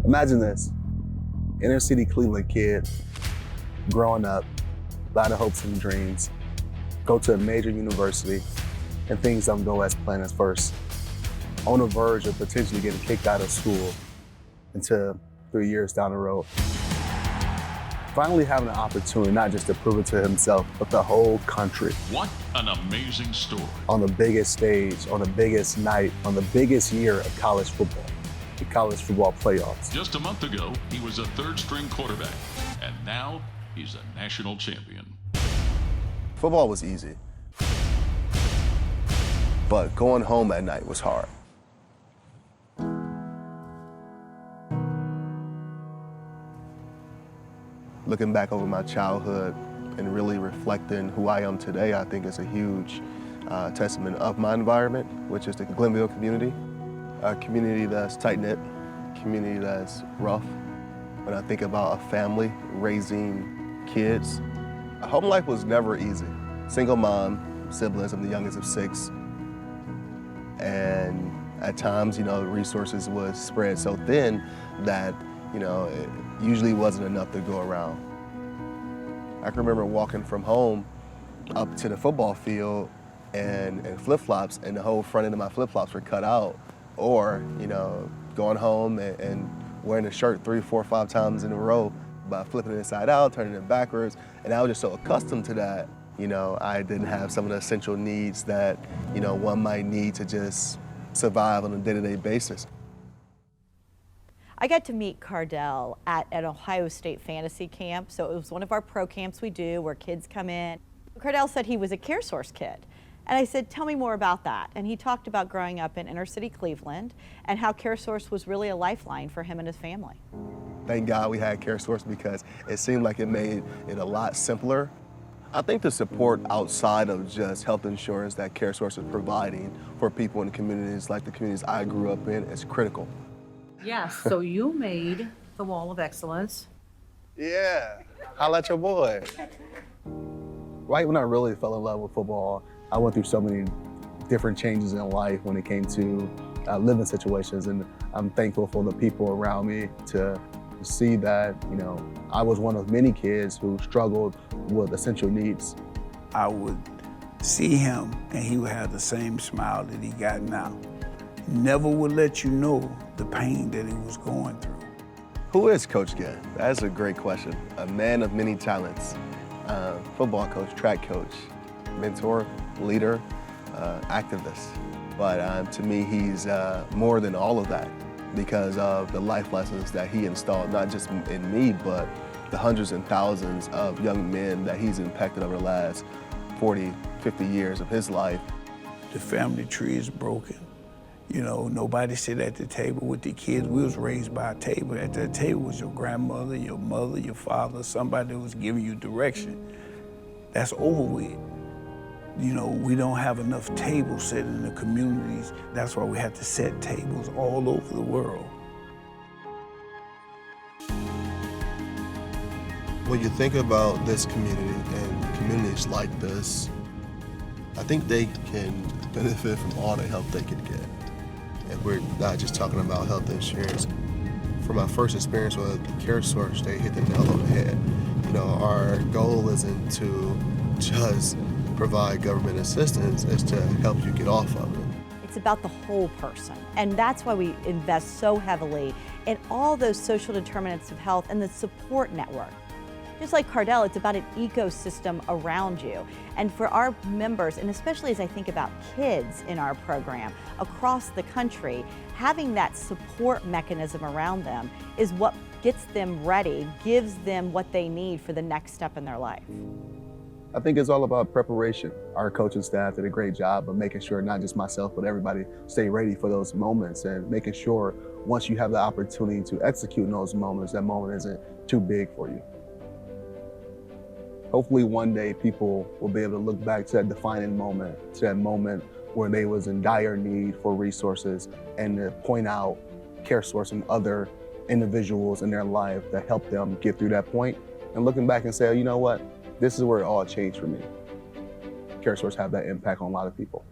Imagine this, inner city Cleveland kid, growing up, a lot of hopes and dreams, go to a major university, and things don't go as planned at first. On the verge of potentially getting kicked out of school until 3 years down the road. Finally having an opportunity not just to prove it to himself, but the whole country. What an amazing story. On the biggest stage, on the biggest night, on the biggest year of college football, the college football playoffs. Just a month ago, he was a third-string quarterback, and now he's a national champion. Football was easy, but going home at night was hard. Looking back over my childhood and really reflecting who I am today, I think is a huge testament of my environment, which is the Glenville community. A community that's tight-knit, community that's rough. When I think about a family raising kids, home life was never easy. Single mom, siblings, I'm the youngest of 6. And at times, the resources was spread so thin that, it usually wasn't enough to go around. I can remember walking from home up to the football field and flip-flops, and the whole front end of my flip-flops were cut out. Or, going home and wearing a shirt 3, 4, 5 times in a row by flipping it inside out, turning it backwards. And I was just so accustomed to that, I didn't have some of the essential needs that, one might need to just survive on a day-to-day basis. I got to meet Cardale at an Ohio State fantasy camp. So it was one of our pro camps we do where kids come in. Cardale said he was a CareSource kid. And I said, tell me more about that. And he talked about growing up in inner city Cleveland and how CareSource was really a lifeline for him and his family. Thank God we had CareSource because it seemed like it made it a lot simpler. I think the support outside of just health insurance that CareSource is providing for people in communities like the communities I grew up in is critical. Yes, so you made the Wall of Excellence. Yeah, holla at your boy. Right when I really fell in love with football, I went through so many different changes in life when it came to living situations, and I'm thankful for the people around me to see that, I was one of many kids who struggled with essential needs. I would see him and he would have the same smile that he got now. Never would let you know the pain that he was going through. Who is Coach Ginn? That's a great question. A man of many talents, football coach, track coach, mentor, leader, activist. But to me, he's more than all of that because of the life lessons that he installed, not just in me, but the hundreds and thousands of young men that he's impacted over the last 40, 50 years of his life. The family tree is broken. Nobody sit at the table with the kids. We was raised by a table. At that table was your grandmother, your mother, your father, somebody that was giving you direction. That's over with. We don't have enough tables set in the communities. That's why we have to set tables all over the world. When you think about this community and communities like this, I think they can benefit from all the help they can get. And we're not just talking about health insurance. From my first experience with CareSource, they hit the nail on the head. Our goal isn't to just provide government assistance, it's to help you get off of it. It's about the whole person. And that's why we invest so heavily in all those social determinants of health and the support network. Just like Cardale, it's about an ecosystem around you. And for our members, and especially as I think about kids in our program across the country, having that support mechanism around them is what gets them ready, gives them what they need for the next step in their life. I think it's all about preparation. Our coaching staff did a great job of making sure not just myself, but everybody stay ready for those moments and making sure once you have the opportunity to execute in those moments, that moment isn't too big for you. Hopefully one day people will be able to look back to that defining moment, to that moment where they was in dire need for resources and to point out CareSource and other individuals in their life that helped them get through that point. And looking back and say, you know what, this is where it all changed for me. CareSource have that impact on a lot of people.